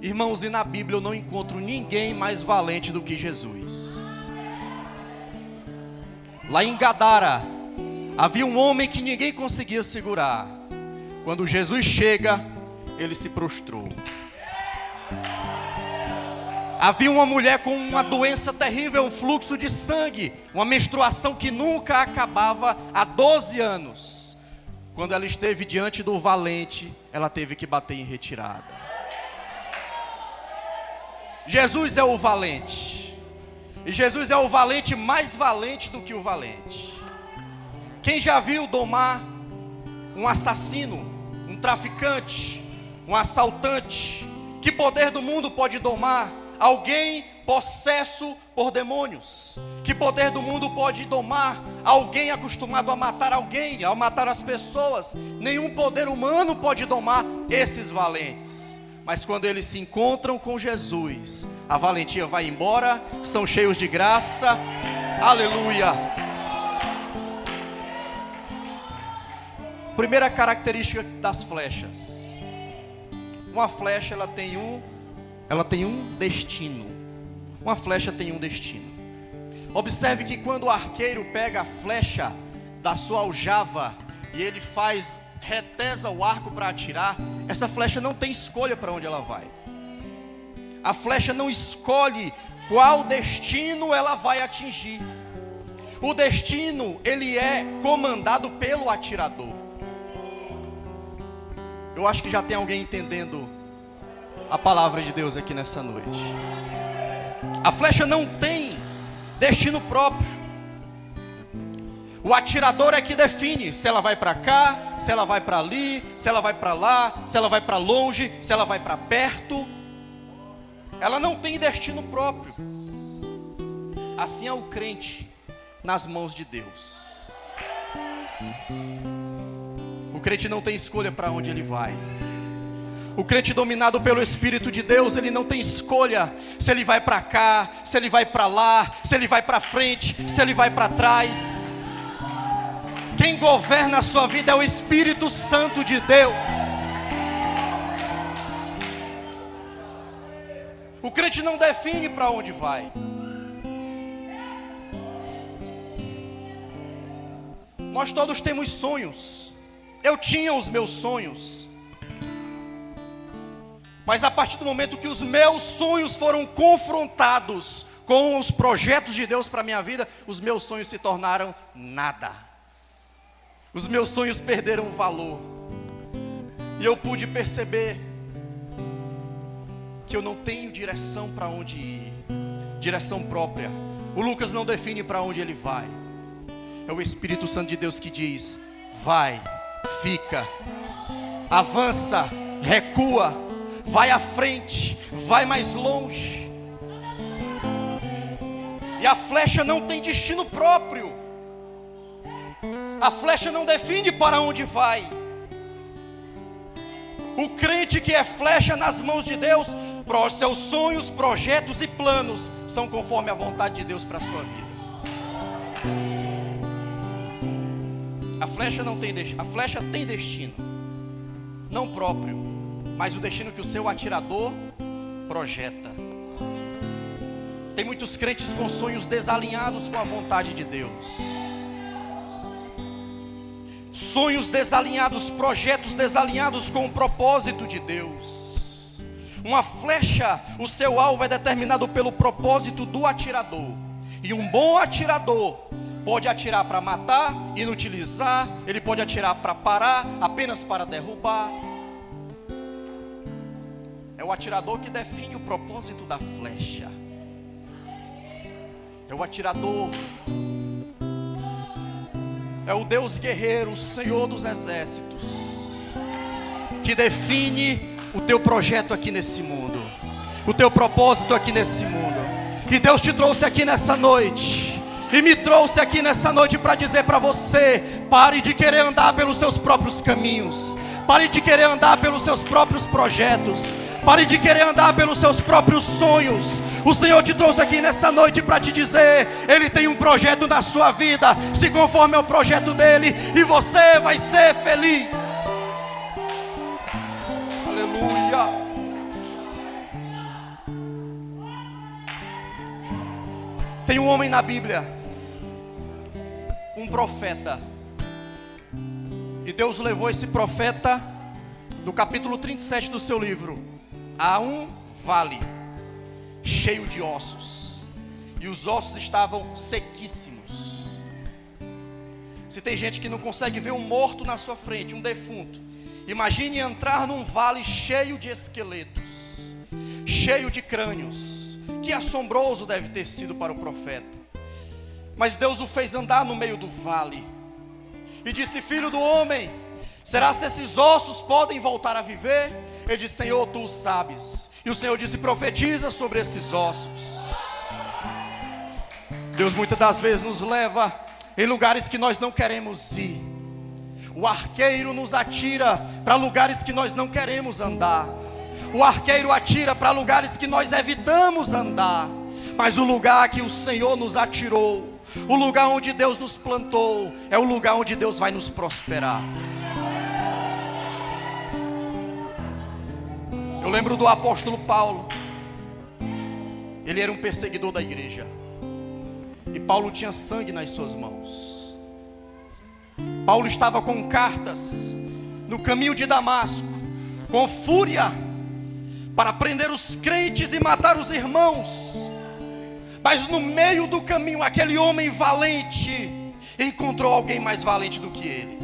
Irmãos, e na Bíblia eu não encontro ninguém mais valente do que Jesus. Lá em Gadara, havia um homem que ninguém conseguia segurar. Quando Jesus chega, ele se prostrou. Havia uma mulher com uma doença terrível, um fluxo de sangue, uma menstruação que nunca acabava há 12 anos. Quando ela esteve diante do valente, ela teve que bater em retirada. Jesus é o valente. E Jesus é o valente mais valente do que o valente. Quem já viu domar um assassino, um traficante, um assaltante? Que poder do mundo pode domar alguém possesso por demônios? Que poder do mundo pode domar alguém acostumado a matar alguém, a matar as pessoas? Nenhum poder humano pode domar esses valentes. Mas quando eles se encontram com Jesus, a valentia vai embora, são cheios de graça. Aleluia! Primeira característica das flechas. Uma flecha ela tem um destino. Uma flecha tem um destino. Observe que quando o arqueiro pega a flecha da sua aljava e ele retesa o arco para atirar, essa flecha não tem escolha para onde ela vai. A flecha não escolhe qual destino ela vai atingir. O destino, ele é comandado pelo atirador. Eu acho que já tem alguém entendendo a palavra de Deus aqui nessa noite. A flecha não tem destino próprio. O atirador é que define se ela vai para cá, se ela vai para ali, se ela vai para lá, se ela vai para longe, se ela vai para perto. Ela não tem destino próprio. Assim é o crente nas mãos de Deus. O crente não tem escolha para onde ele vai. O crente dominado pelo Espírito de Deus, ele não tem escolha se ele vai para cá, se ele vai para lá, se ele vai para frente, se ele vai para trás. Quem governa a sua vida é o Espírito Santo de Deus. O crente não define para onde vai. Nós todos temos sonhos. Eu tinha os meus sonhos. Mas a partir do momento que os meus sonhos foram confrontados com os projetos de Deus para a minha vida, os meus sonhos se tornaram nada. Os meus sonhos perderam valor. E eu pude perceber que eu não tenho direção para onde ir. Direção própria. O Lucas não define para onde ele vai. É o Espírito Santo de Deus que diz: vai, fica, avança, recua, vai à frente, vai mais longe. E a flecha não tem destino próprio. A flecha não define para onde vai. O crente que é flecha nas mãos de Deus, seus sonhos, projetos e planos são conforme a vontade de Deus para a sua vida. A flecha tem destino, não próprio, mas o destino que o seu atirador projeta. Tem muitos crentes com sonhos desalinhados com a vontade de Deus. Sonhos desalinhados, projetos desalinhados com o propósito de Deus. Uma flecha, o seu alvo é determinado pelo propósito do atirador. E um bom atirador pode atirar para matar, inutilizar. Ele pode atirar para parar, apenas para derrubar. É o atirador que define o propósito da flecha. É o atirador. É o Deus guerreiro, o Senhor dos exércitos, que define o teu projeto aqui nesse mundo, o teu propósito aqui nesse mundo. E Deus te trouxe aqui nessa noite, e me trouxe aqui nessa noite para dizer para você: pare de querer andar pelos seus próprios caminhos, pare de querer andar pelos seus próprios projetos, pare de querer andar pelos seus próprios sonhos. O Senhor te trouxe aqui nessa noite para te dizer: Ele tem um projeto na sua vida, se conforme ao projeto dEle, e você vai ser feliz. Aleluia. Tem um homem na Bíblia, um profeta, e Deus levou esse profeta, no capítulo 37 do seu livro, a um vale cheio de ossos, e os ossos estavam sequíssimos. Se tem gente que não consegue ver um morto na sua frente, um defunto, imagine entrar num vale cheio de esqueletos, cheio de crânios. Que assombroso deve ter sido para o profeta. Mas Deus o fez andar no meio do vale e disse: filho do homem, será se esses ossos podem voltar a viver? Ele disse: Senhor, tu o sabes. E o Senhor disse: profetiza sobre esses ossos. Deus muitas das vezes nos leva em lugares que nós não queremos ir. O arqueiro nos atira para lugares que nós não queremos andar. O arqueiro atira para lugares que nós evitamos andar. Mas o lugar que o Senhor nos atirou, o lugar onde Deus nos plantou, é o lugar onde Deus vai nos prosperar. Eu lembro do apóstolo Paulo. Ele era um perseguidor da igreja, e Paulo tinha sangue nas suas mãos. Paulo estava com cartas no caminho de Damasco, com fúria, para prender os crentes e matar os irmãos. Mas no meio do caminho, aquele homem valente encontrou alguém mais valente do que ele.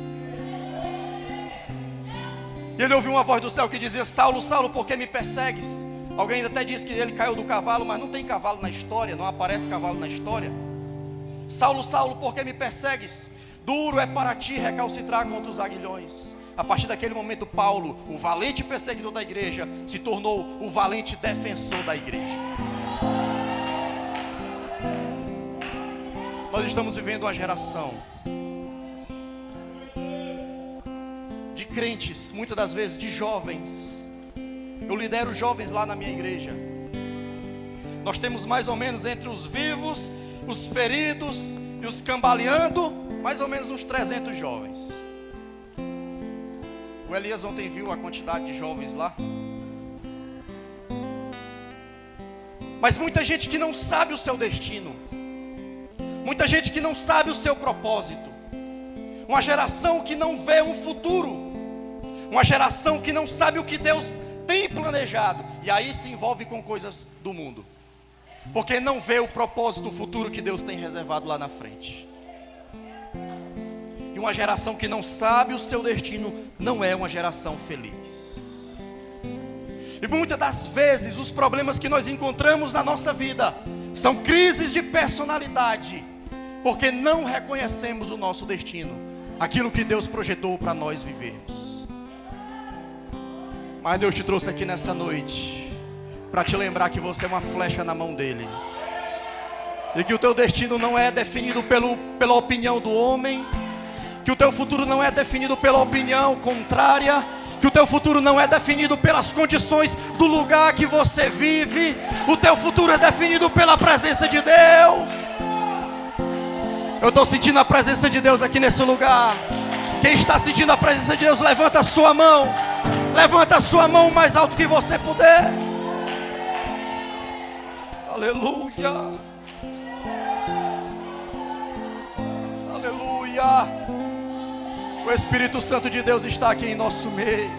E ele ouviu uma voz do céu que dizia: Saulo, Saulo, por que me persegues? Alguém até disse que ele caiu do cavalo, mas não tem cavalo na história, não aparece cavalo na história. Saulo, Saulo, por que me persegues? Duro é para ti recalcitrar contra os aguilhões. A partir daquele momento, Paulo, o valente perseguidor da igreja, se tornou o valente defensor da igreja. Nós estamos vivendo uma geração de crentes, muitas das vezes de jovens. Eu lidero jovens lá na minha igreja. Nós temos mais ou menos entre os vivos, os feridos e os cambaleando, mais ou menos uns 300 jovens. O Elias ontem viu a quantidade de jovens lá. Mas muita gente que não sabe o seu destino, muita gente que não sabe o seu propósito, uma geração que não vê um futuro, uma geração que não sabe o que Deus tem planejado, e aí se envolve com coisas do mundo, porque não vê o propósito, o futuro que Deus tem reservado lá na frente. E uma geração que não sabe o seu destino não é uma geração feliz. E muitas das vezes os problemas que nós encontramos na nossa vida são crises de personalidade, porque não reconhecemos o nosso destino, aquilo que Deus projetou para nós vivermos. Mas Deus te trouxe aqui nessa noite para te lembrar que você é uma flecha na mão dele, e que o teu destino não é definido pela opinião do homem, que o teu futuro não é definido pela opinião contrária, que o teu futuro não é definido pelas condições do lugar que você vive. O teu futuro é definido pela presença de Deus. Eu estou sentindo a presença de Deus aqui nesse lugar. Quem está sentindo a presença de Deus, levanta a sua mão. Levanta a sua mão o mais alto que você puder. Aleluia. Aleluia. O Espírito Santo de Deus está aqui em nosso meio.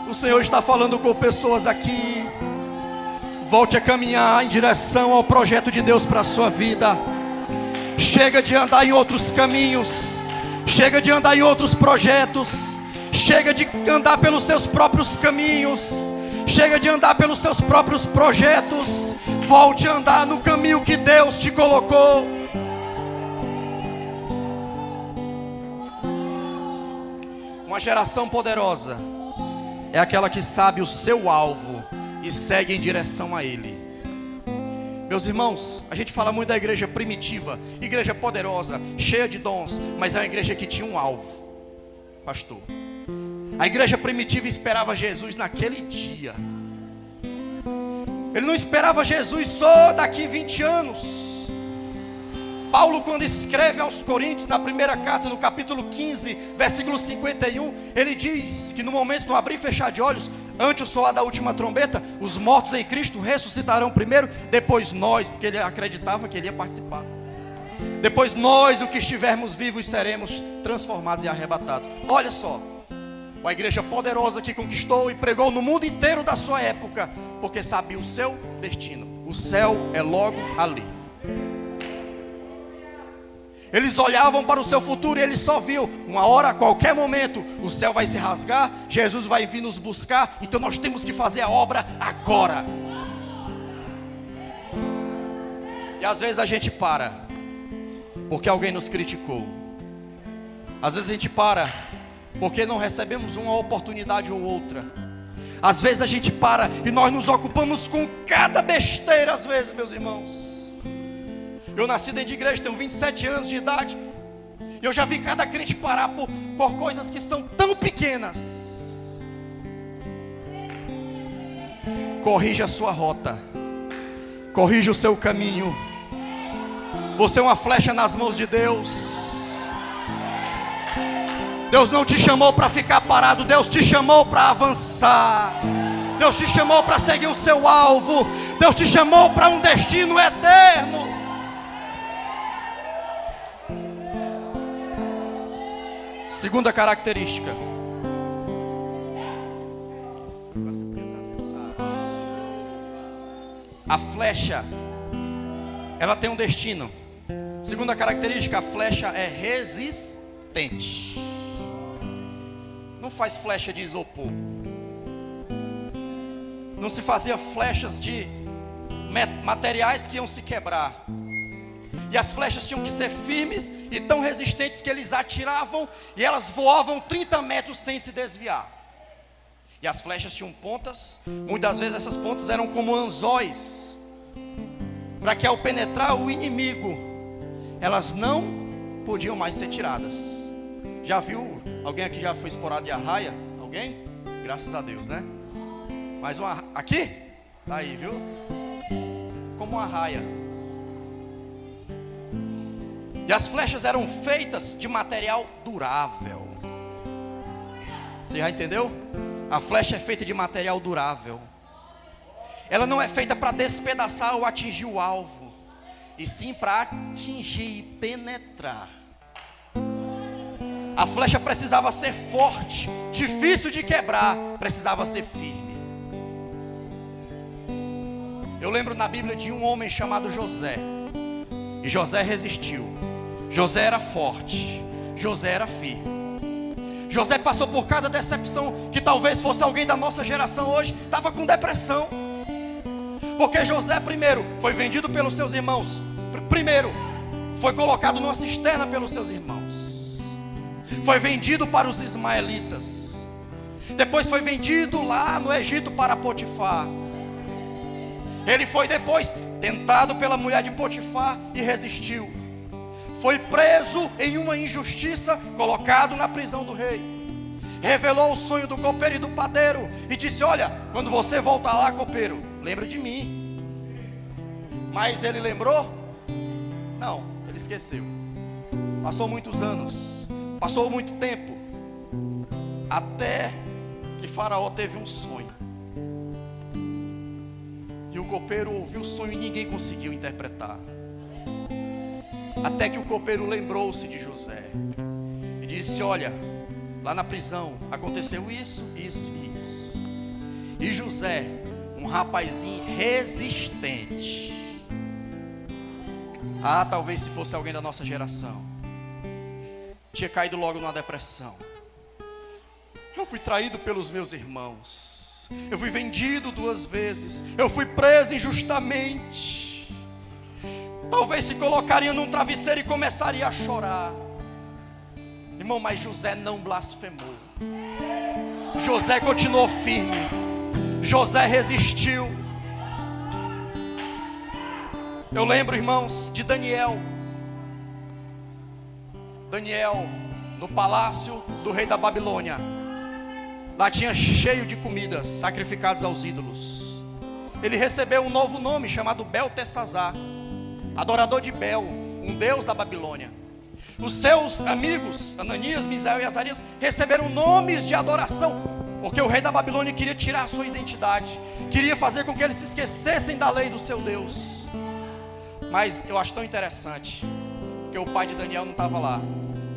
O Senhor está falando com pessoas aqui. Volte a caminhar em direção ao projeto de Deus para a sua vida. Chega de andar em outros caminhos. Chega de andar em outros projetos. Chega de andar pelos seus próprios caminhos. Chega de andar pelos seus próprios projetos. Volte a andar no caminho que Deus te colocou. Uma geração poderosa é aquela que sabe o seu alvo e segue em direção a ele. Meus irmãos, a gente fala muito da igreja primitiva, igreja poderosa, cheia de dons, mas é uma igreja que tinha um alvo, pastor. A igreja primitiva esperava Jesus naquele dia. Ele não esperava Jesus só daqui 20 anos. Paulo, quando escreve aos Coríntios, na primeira carta, no capítulo 15, versículo 51, ele diz que no momento do abrir e fechar de olhos, Ante o soar da última trombeta, os mortos em Cristo ressuscitarão primeiro, depois nós, porque ele acreditava que ele ia participar. Depois nós, o que estivermos vivos, seremos transformados e arrebatados. Olha só, uma igreja poderosa que conquistou e pregou no mundo inteiro da sua época, porque sabia o seu destino. O céu é logo ali. Eles olhavam para o seu futuro e eles só viam, uma hora, a qualquer momento, o céu vai se rasgar, Jesus vai vir nos buscar, então nós temos que fazer a obra agora. E às vezes a gente para, porque alguém nos criticou. Às vezes a gente para, porque não recebemos uma oportunidade ou outra. Às vezes a gente para e nós nos ocupamos com cada besteira, às vezes, meus irmãos. Eu nasci dentro de igreja, tenho 27 anos de idade. Eu já vi cada crente parar por coisas que são tão pequenas. Corrija a sua rota. Corrija o seu caminho. Você é uma flecha nas mãos de Deus. Deus não te chamou para ficar parado. Deus te chamou para avançar. Deus te chamou para seguir o seu alvo. Deus te chamou para um destino eterno. Segunda característica. A flecha, ela tem um destino. Segunda característica, a flecha é resistente. Não faz flecha de isopor. Não se fazia flechas de materiais que iam se quebrar. E as flechas tinham que ser firmes e tão resistentes que eles atiravam e elas voavam 30 metros sem se desviar. E as flechas tinham pontas, muitas vezes essas pontas eram como anzóis, para que ao penetrar o inimigo, elas não podiam mais ser tiradas. Já viu? Alguém aqui já foi esporado de arraia? Alguém? Graças a Deus, né? Mais uma aqui? Tá aí, viu? Como uma arraia. E as flechas eram feitas de material durável. Você já entendeu? A flecha é feita de material durável. Ela não é feita para despedaçar ou atingir o alvo, e sim para atingir e penetrar. A flecha precisava ser forte, difícil de quebrar, precisava ser firme. Eu lembro na Bíblia de um homem chamado José. E José resistiu. José era forte, José era firme. José passou por cada decepção, que talvez fosse alguém da nossa geração hoje, estava com depressão. Porque José primeiro foi vendido pelos seus irmãos. Primeiro foi colocado numa cisterna pelos seus irmãos. Foi vendido para os ismaelitas. Depois foi vendido lá no Egito para Potifar. Ele foi depois tentado pela mulher de Potifar e resistiu. Foi preso em uma injustiça, colocado na prisão do rei. Revelou o sonho do copeiro e do padeiro e disse: olha, quando você voltar lá, copeiro, lembra de mim. Mas ele lembrou? Não, ele esqueceu. Passou muitos anos, passou muito tempo, até que Faraó teve um sonho. E o copeiro ouviu o sonho e ninguém conseguiu interpretar. Até que o copeiro lembrou-se de José e disse: olha, lá na prisão aconteceu isso, isso e isso. E José, um rapazinho resistente. Ah, talvez se fosse alguém da nossa geração, tinha caído logo numa depressão. Eu fui traído pelos meus irmãos. Eu fui vendido 2 vezes. Eu fui preso injustamente. Talvez se colocaria num travesseiro e começaria a chorar. Irmão, mas José não blasfemou. José continuou firme. José resistiu. Eu lembro, irmãos, de Daniel. Daniel, no palácio do rei da Babilônia. Lá tinha cheio de comidas sacrificadas aos ídolos. Ele recebeu um novo nome chamado Beltesazar, adorador de Bel, um deus da Babilônia. Os seus amigos, Ananias, Misael e Azarias, receberam nomes de adoração Porque o rei da Babilônia queria tirar a sua identidade, queria fazer com que eles se esquecessem da lei do seu Deus. Mas eu acho tão interessante, porque o pai de Daniel não estava lá,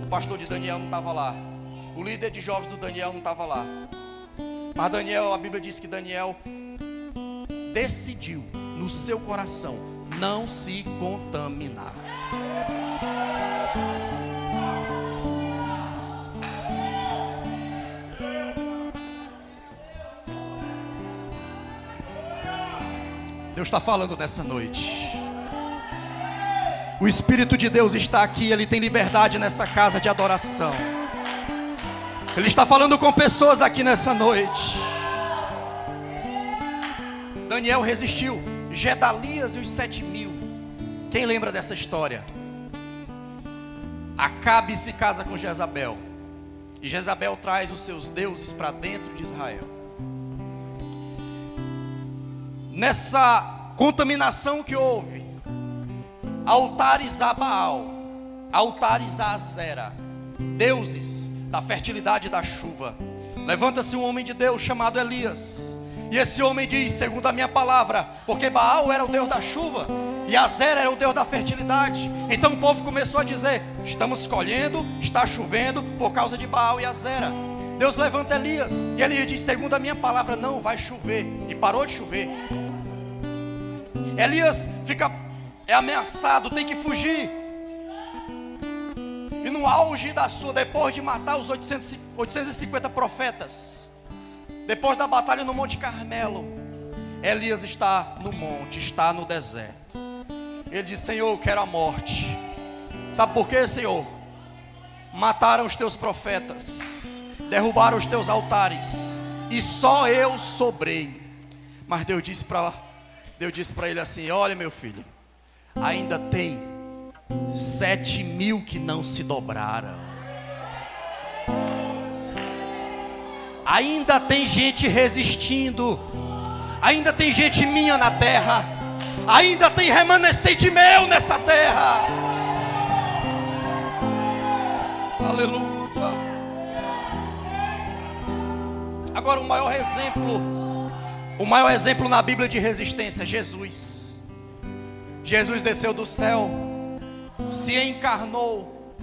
o pastor de Daniel não estava lá, o líder de jovens do Daniel não estava lá. Mas Daniel, a Bíblia diz que Daniel decidiu no seu coração não se contaminar. Deus está falando nessa noite. O Espírito de Deus está aqui, Ele tem liberdade nessa casa de adoração. Ele está falando com pessoas aqui nessa noite. Daniel resistiu. Gedalias e os 7.000. Quem lembra dessa história? Acabe se casa com Jezabel. E Jezabel traz os seus deuses para dentro de Israel. Nessa contaminação que houve, altares a Baal, altares a Azera, deuses da fertilidade e da chuva. Levanta-se um homem de Deus chamado Elias, e esse homem diz, segundo a minha palavra, porque Baal era o Deus da chuva e Azera era o Deus da fertilidade. Então o povo começou a dizer, estamos colhendo, está chovendo por causa de Baal e Azera. Deus levanta Elias, e Elias diz, segundo a minha palavra, não vai chover, e parou de chover. Elias é ameaçado, tem que fugir. E no auge da sua, depois de matar os 850 profetas, depois da batalha no Monte Carmelo, Elias está no monte, está no deserto. Ele diz, Senhor, eu quero a morte. Sabe por quê, Senhor? Mataram os teus profetas, derrubaram os teus altares, e só eu sobrei. Mas Deus disse para ele assim, olha meu filho, ainda tem 7.000 que não se dobraram. Ainda tem gente resistindo. Ainda tem gente minha na terra. Ainda tem remanescente meu nessa terra. Aleluia. Agora o maior exemplo na Bíblia de resistência, Jesus. Jesus desceu do céu, se encarnou,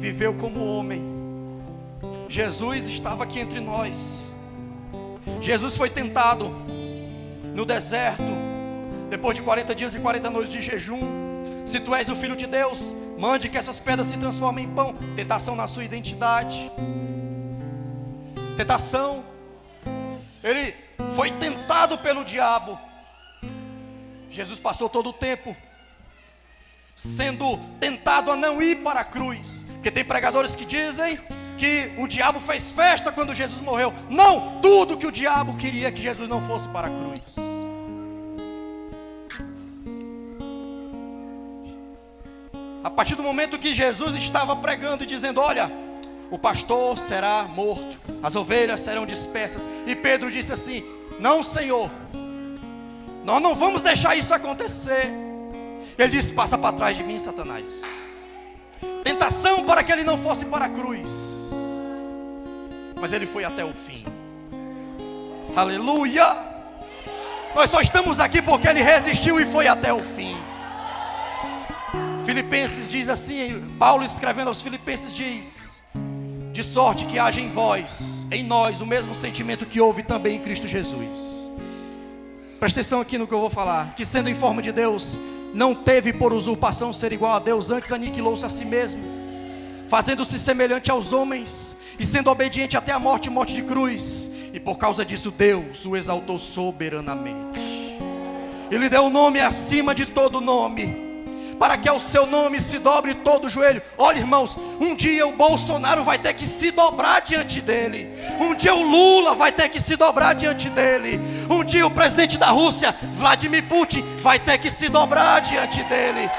viveu como homem. Jesus estava aqui entre nós. Jesus foi tentado no deserto, depois de 40 dias e 40 noites de jejum. Se tu és o Filho de Deus, mande que essas pedras se transformem em pão. Tentação na sua identidade. Tentação. Ele foi tentado pelo diabo. Jesus passou todo o tempo sendo tentado a não ir para a cruz. Porque tem pregadores que dizem que o diabo fez festa quando Jesus morreu. Não, tudo que o diabo queria que Jesus não fosse para a cruz. A partir do momento que Jesus estava pregando e dizendo, olha, o pastor será morto, as ovelhas serão dispersas, e Pedro disse assim, não, Senhor, nós não vamos deixar isso acontecer. Ele disse, passa para trás de mim, Satanás. Tentação para que ele não fosse para a cruz, mas ele foi até o fim. Aleluia. Nós só estamos aqui porque ele resistiu e foi até o fim. Filipenses diz assim, Paulo escrevendo aos Filipenses diz, de sorte que haja em vós, em nós, o mesmo sentimento que houve também em Cristo Jesus. Presta atenção aqui no que eu vou falar. Que sendo em forma de Deus, não teve por usurpação ser igual a Deus, antes aniquilou-se a si mesmo, fazendo-se semelhante aos homens, e sendo obediente até a morte, morte de cruz. E por causa disso Deus o exaltou soberanamente. Ele deu um nome acima de todo nome, para que ao seu nome se dobre todo o joelho. Olha, irmãos, um dia o Bolsonaro vai ter que se dobrar diante dele. Um dia o Lula vai ter que se dobrar diante dele. Um dia o presidente da Rússia, Vladimir Putin, vai ter que se dobrar diante dele.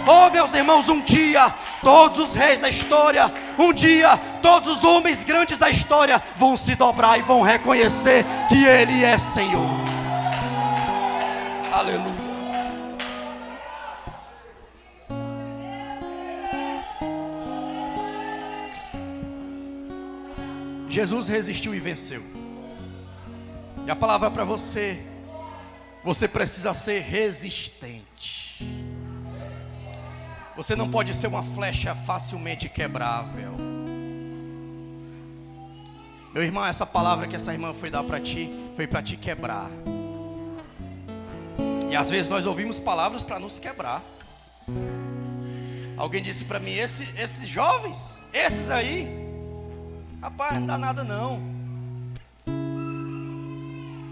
Oh, meus irmãos, um dia todos os reis da história, um dia todos os homens grandes da história vão se dobrar e vão reconhecer que Ele é Senhor. Aleluia. Jesus resistiu e venceu. E a palavra para você: você precisa ser resistente. Você não pode ser uma flecha facilmente quebrável. Meu irmão, essa palavra que essa irmã foi dar para ti, foi para te quebrar. E às vezes nós ouvimos palavras para nos quebrar. Alguém disse para mim: esses jovens, esses aí, rapaz, não dá nada não.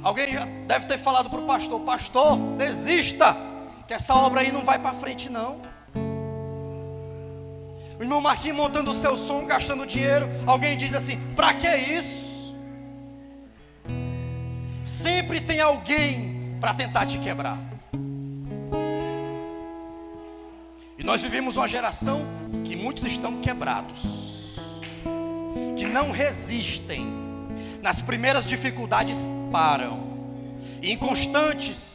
Alguém já deve ter falado para o pastor: pastor, desista, que essa obra aí não vai para frente não. O irmão Marquinhos montando o seu som, gastando dinheiro. Alguém diz assim: para que isso? Sempre tem alguém para tentar te quebrar. E nós vivemos uma geração que muitos estão quebrados, que não resistem, nas primeiras dificuldades param, inconstantes,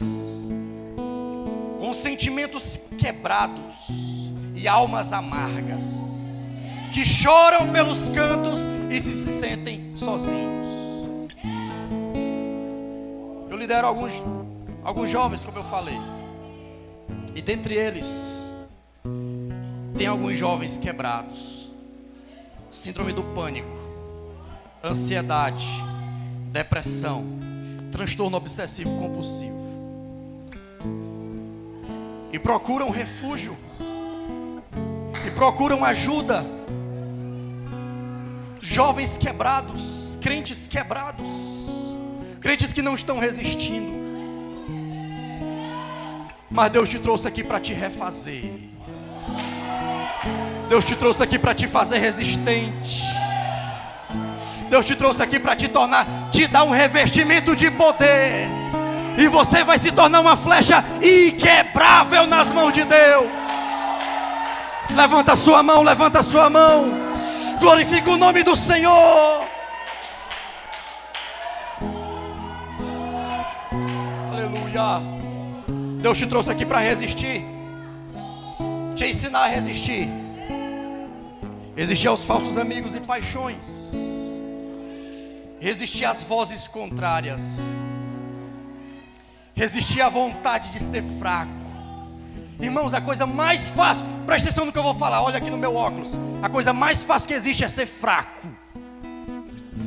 com sentimentos quebrados e almas amargas, que choram pelos cantos e se sentem sozinhos. Eu lidero alguns jovens, como eu falei, e dentre eles tem alguns jovens quebrados. Síndrome do pânico, ansiedade, depressão, transtorno obsessivo compulsivo, e procuram refúgio, e procuram ajuda. Jovens quebrados, crentes quebrados, crentes que não estão resistindo. Mas Deus te trouxe aqui para te refazer. Deus te trouxe aqui para te fazer resistente. Deus te trouxe aqui para te dar um revestimento de poder. E você vai se tornar uma flecha inquebrável nas mãos de Deus. Levanta a sua mão, levanta a sua mão. Glorifica o nome do Senhor. Aleluia. Deus te trouxe aqui para resistir, te ensinar a resistir. Resistir aos falsos amigos e paixões. Resistir às vozes contrárias. Resistir à vontade de ser fraco. Irmãos, a coisa mais fácil, presta atenção no que eu vou falar, olha aqui no meu óculos. A coisa mais fácil que existe é ser fraco.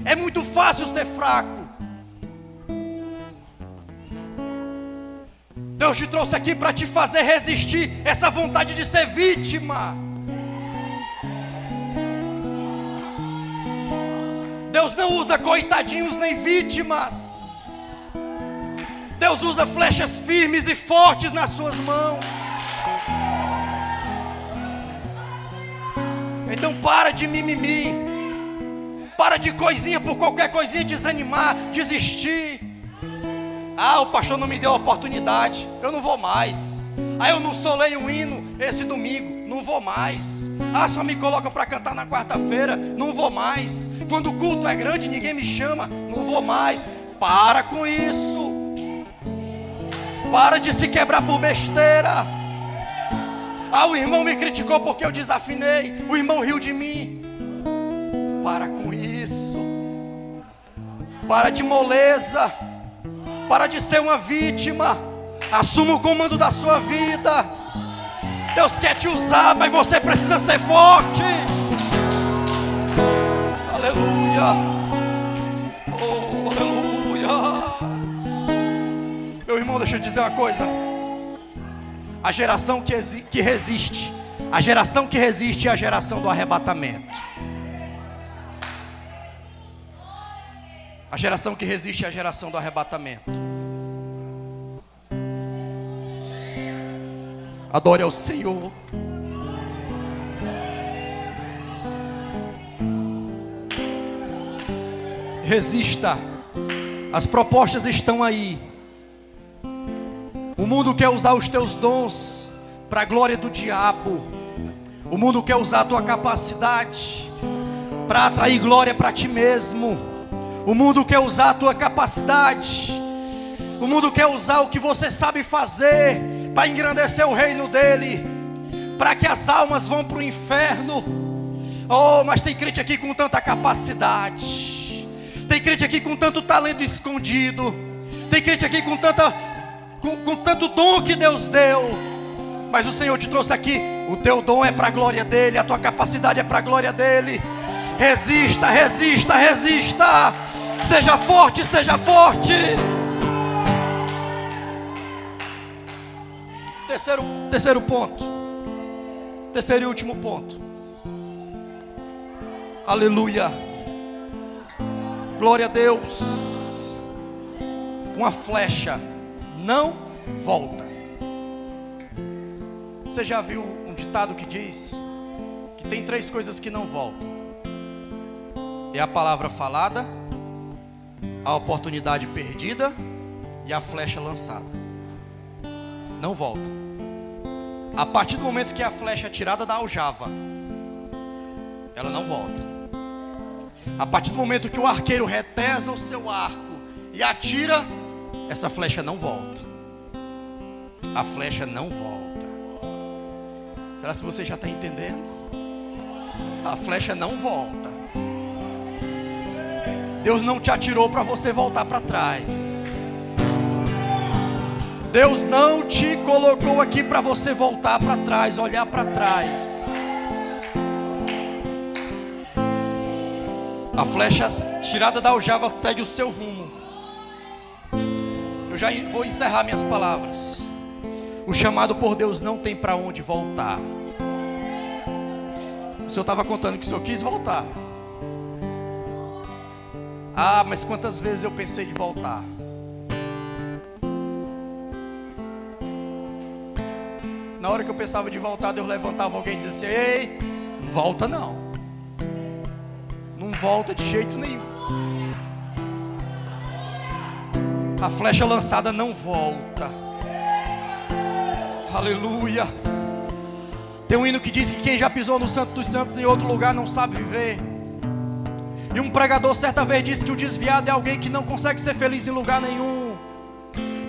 É muito fácil ser fraco. Deus te trouxe aqui para te fazer resistir essa vontade de ser vítima. Deus não usa coitadinhos nem vítimas. Deus usa flechas firmes e fortes nas suas mãos. Então para de mimimi. Para de coisinha por qualquer coisinha desanimar, desistir. Ah, o pastor não me deu a oportunidade, eu não vou mais. Ah, eu não solei um hino esse domingo, não vou mais. Ah, só me coloca para cantar na quarta-feira, não vou mais. Quando o culto é grande, ninguém me chama, não vou mais. Para com isso. Para de se quebrar por besteira. Ah, o irmão me criticou porque eu desafinei, o irmão riu de mim. Para com isso. Para de moleza. Para de ser uma vítima. Assuma o comando da sua vida. Deus quer te usar, mas você precisa ser forte. Aleluia. Oh, aleluia. Meu irmão, deixa eu dizer uma coisa. A geração que resiste, a geração que resiste é a geração do arrebatamento. A geração que resiste é a geração do arrebatamento. Adore ao Senhor. Resista. As propostas estão aí. O mundo quer usar os teus dons para a glória do diabo. O mundo quer usar a tua capacidade para atrair glória para ti mesmo. O mundo quer usar a tua capacidade. O mundo quer usar o que você sabe fazer para engrandecer o reino dele, para que as almas vão para o inferno. Oh, mas tem crente aqui com tanta capacidade, Tem crente aqui com tanto talento escondido. Tem crente aqui com tanto dom que Deus deu. Mas o Senhor te trouxe aqui. O teu dom é para a glória dEle. A tua capacidade é para a glória dEle. Resista, resista, resista. Seja forte, seja forte. Terceiro ponto. Terceiro e último ponto. Aleluia. Glória a Deus. Uma flecha não volta. Você já viu um ditado que diz que tem 3 coisas que não voltam? É a palavra falada, a oportunidade perdida e a flecha lançada. Não volta. A partir do momento que a flecha é tirada da aljava, ela não volta. A partir do momento que o arqueiro retesa o seu arco e atira, essa flecha não volta. A flecha não volta. Será que você já está entendendo? A flecha não volta. Deus não te atirou para você voltar para trás. Deus não te colocou aqui para você voltar para trás, olhar para trás. A flecha tirada da aljava segue o seu rumo. Eu já vou encerrar minhas palavras. O chamado por Deus não tem para onde voltar. O Senhor estava contando que o Senhor quis voltar. Ah, mas quantas vezes eu pensei de voltar? Na hora que eu pensava de voltar, Deus levantava alguém e dizia assim: ei, não volta não. Não volta de jeito nenhum. A flecha lançada não volta. Aleluia. Tem um hino que diz que quem já pisou no Santo dos Santos em outro lugar não sabe viver. E um pregador certa vez disse que o desviado é alguém que não consegue ser feliz em lugar nenhum.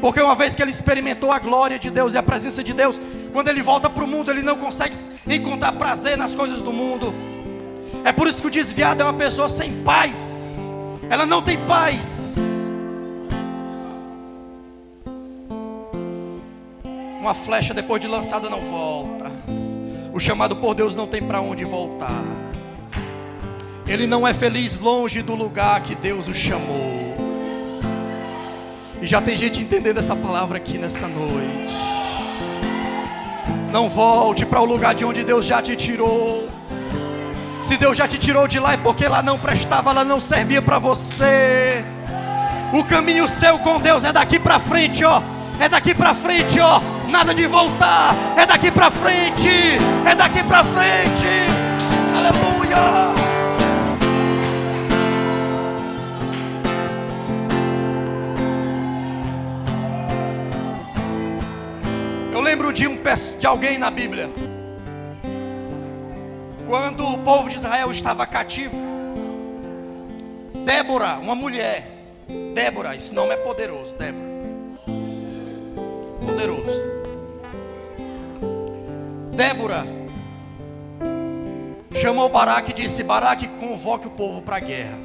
Porque uma vez que ele experimentou a glória de Deus e a presença de Deus, quando ele volta para o mundo, ele não consegue encontrar prazer nas coisas do mundo. É por isso que o desviado é uma pessoa sem paz. Ela não tem paz. Uma flecha depois de lançada não volta. O chamado por Deus não tem para onde voltar. Ele não é feliz longe do lugar que Deus o chamou. E já tem gente entendendo essa palavra aqui nessa noite. Não volte para o lugar de onde Deus já te tirou. Se Deus já te tirou de lá é porque lá não prestava, ela não servia para você. O caminho seu com Deus é daqui para frente, ó. É daqui para frente, ó. Nada de voltar. É daqui para frente. É daqui para frente. Aleluia. Eu lembro de alguém na Bíblia. Quando o povo de Israel estava cativo, Débora, uma mulher. Débora, esse nome é poderoso, Débora. Poderoso. Débora chamou Baraque e disse: Baraque, convoque o povo para a guerra.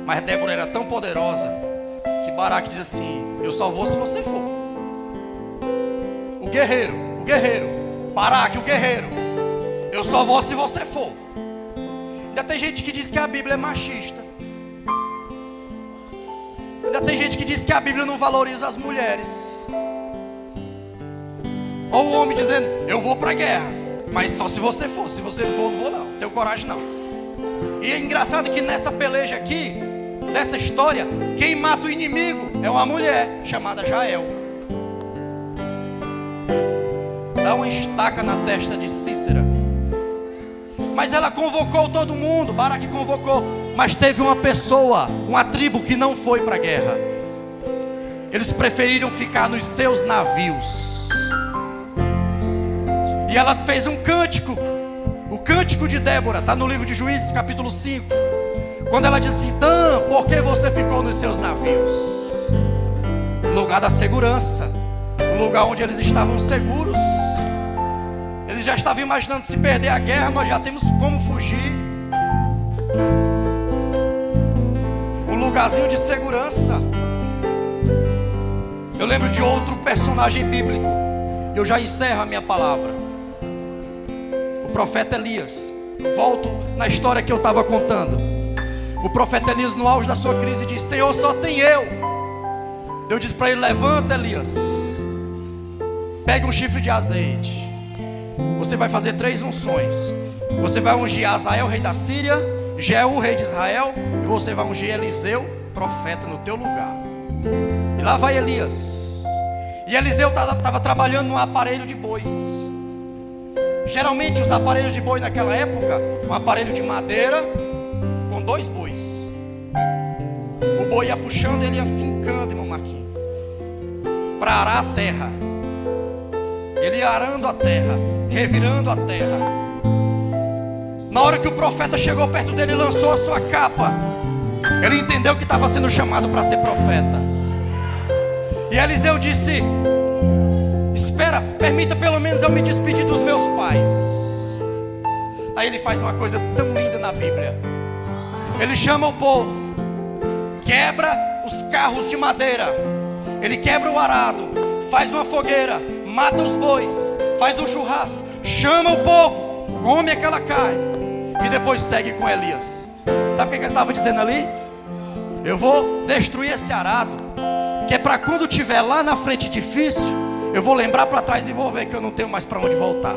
Mas Débora era tão poderosa que Baraque diz assim: eu só vou se você for. O guerreiro, Baraque, o guerreiro, eu só vou se você for. Ainda tem gente que diz que a Bíblia é machista. Ainda tem gente que diz que a Bíblia não valoriza as mulheres. Ou o homem dizendo: eu vou para a guerra, mas só se você for. Se você não for, não vou não, não tenho coragem não. E é engraçado que nessa peleja aqui, nessa história, quem mata o inimigo é uma mulher chamada Jael. Dá uma estaca na testa de Cícera. Mas ela convocou todo mundo, Baraque convocou. Mas teve uma pessoa, uma tribo que não foi para a guerra. Eles preferiram ficar nos seus navios. E ela fez um cântico. O cântico de Débora, está no livro de Juízes, capítulo 5. Quando ela disse: Dan, por que você ficou nos seus navios? No lugar da segurança, no lugar onde eles estavam seguros. Eles já estavam imaginando: se perder a guerra, nós já temos como fugir. lugarzinho de segurança. Eu lembro de outro personagem bíblico. Eu já encerro a minha palavra. O profeta Elias. Volto na história que eu estava contando. O profeta Elias, no auge da sua crise, disse: Senhor, só tem eu. Deus disse para ele: levanta, Elias, pegue um chifre de azeite. Você vai fazer 3 unções. Você vai ungir Azael, rei da Síria, Jeú, rei de Israel, e você vai ungir Eliseu, profeta, no teu lugar. E lá vai Elias. E Eliseu estava trabalhando num aparelho de bois. Geralmente os aparelhos de boi naquela época, um aparelho de madeira com 2 bois. O boi ia puxando e ele ia fincando, irmão Marquinhos, para arar a terra. Ele ia arando a terra, revirando a terra. Na hora que o profeta chegou perto dele e lançou a sua capa, ele entendeu que estava sendo chamado para ser profeta. E Eliseu disse: espera, permita pelo menos eu me despedir dos meus pais. Aí ele faz uma coisa tão linda na Bíblia. Ele chama o povo, quebra os carros de madeira, ele quebra o arado, faz uma fogueira, mata os bois, faz um churrasco, chama o povo, come aquela carne e depois segue com Elias. Sabe o que ele estava dizendo ali? Eu vou destruir esse arado, que é para quando tiver lá na frente difícil, eu vou lembrar para trás e vou ver que eu não tenho mais para onde voltar.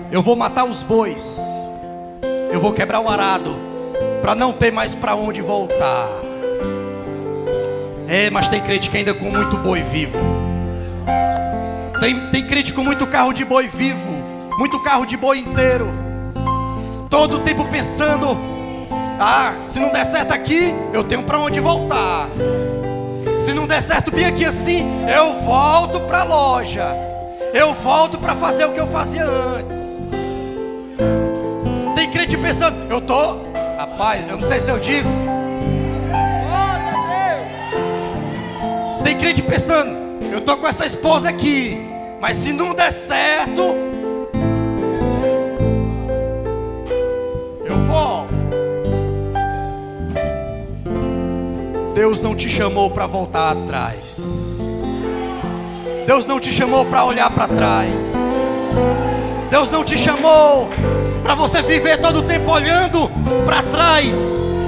Eu vou matar os bois, eu vou quebrar o arado, para não ter mais para onde voltar. Mas tem crente que ainda com muito boi vivo. Tem crente com muito carro de boi vivo, muito carro de boi inteiro, todo o tempo pensando: se não der certo aqui, eu tenho para onde voltar. Se não der certo bem aqui assim, eu volto para a loja, eu volto para fazer o que eu fazia antes. Tem crente pensando: rapaz, eu não sei se eu digo. Tem crente pensando: eu estou com essa esposa aqui, mas se não der certo, eu volto. Deus não te chamou para voltar atrás. Deus não te chamou para olhar para trás. Deus não te chamou para você viver todo o tempo olhando para trás,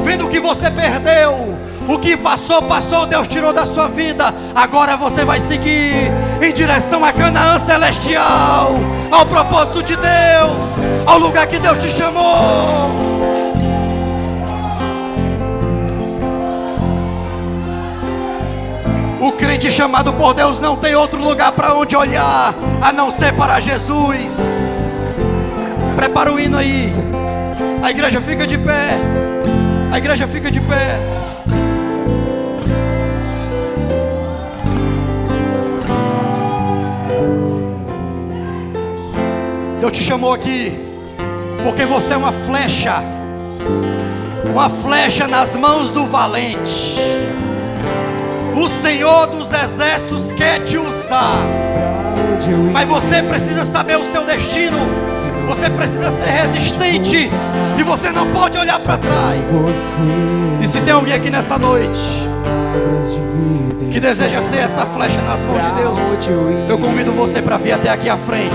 vendo o que você perdeu. O que passou, passou, Deus tirou da sua vida. Agora você vai seguir em direção a Canaã celestial, ao propósito de Deus, ao lugar que Deus te chamou. O crente chamado por Deus não tem outro lugar para onde olhar a não ser para Jesus. Prepara o hino aí. A igreja fica de pé. A igreja fica de pé. Deus te chamou aqui porque você é uma flecha nas mãos do valente. O Senhor dos exércitos quer te usar, mas você precisa saber o seu destino. Você precisa ser resistente e você não pode olhar para trás. E se tem alguém aqui nessa noite que deseja ser essa flecha nas mãos de Deus, eu convido você para vir até aqui à frente.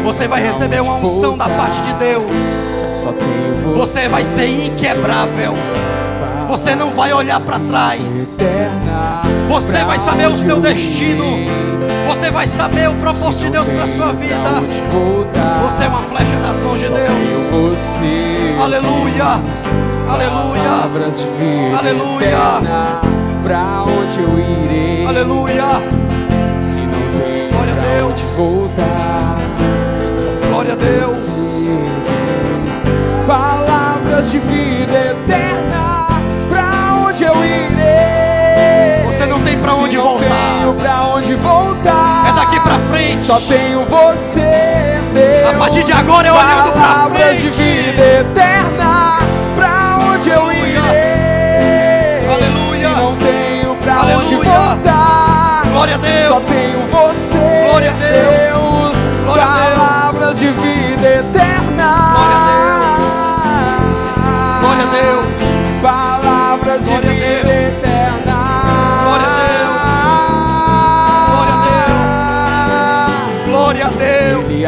Você vai receber uma unção da parte de Deus. Você vai ser inquebrável. Você não vai olhar para trás. Você vai saber o seu destino. Você vai saber o propósito de Deus para a sua vida. Você é uma flecha nas mãos de Deus. Aleluia. Aleluia. Aleluia. Pra onde eu irei? Aleluia. Se não tem glória a pra Deus. onde voltar. Glória a Deus. Palavras de vida eterna. Pra onde eu irei? Você não tem pra onde Se não voltar. tenho pra onde voltar. É daqui pra frente. Só tenho você, Deus. A partir de agora é olhando pra Palavras frente. de vida eterna. Pra onde eu irei? Aleluia. Se não tenho pra Aleluia. onde voltar. Glória a Deus. Só tenho você, Glória a Deus. Glória a Deus.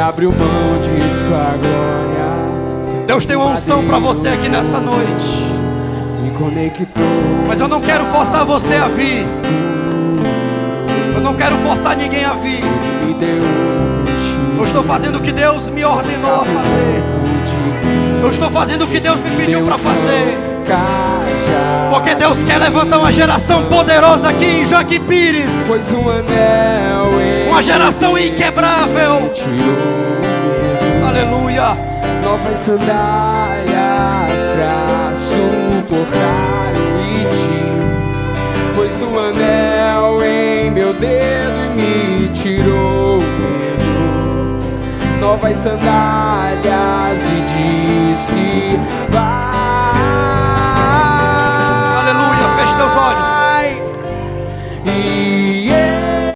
abriu mão de sua glória. Deus tem uma unção para você aqui nessa noite. Me conectou. Mas eu não quero forçar você a vir. Eu não quero forçar ninguém a vir. Me deu. Eu estou fazendo o que Deus me ordenou a fazer. Eu estou fazendo o que Deus me pediu para fazer. Porque Deus quer levantar uma geração poderosa aqui em Joaquim Pires. Pois um anel uma geração inquebrável. Aleluia. Novas sandálias pra suportar o ritmo. Pois um anel em meu dedo e me tirou o medo. Novas sandálias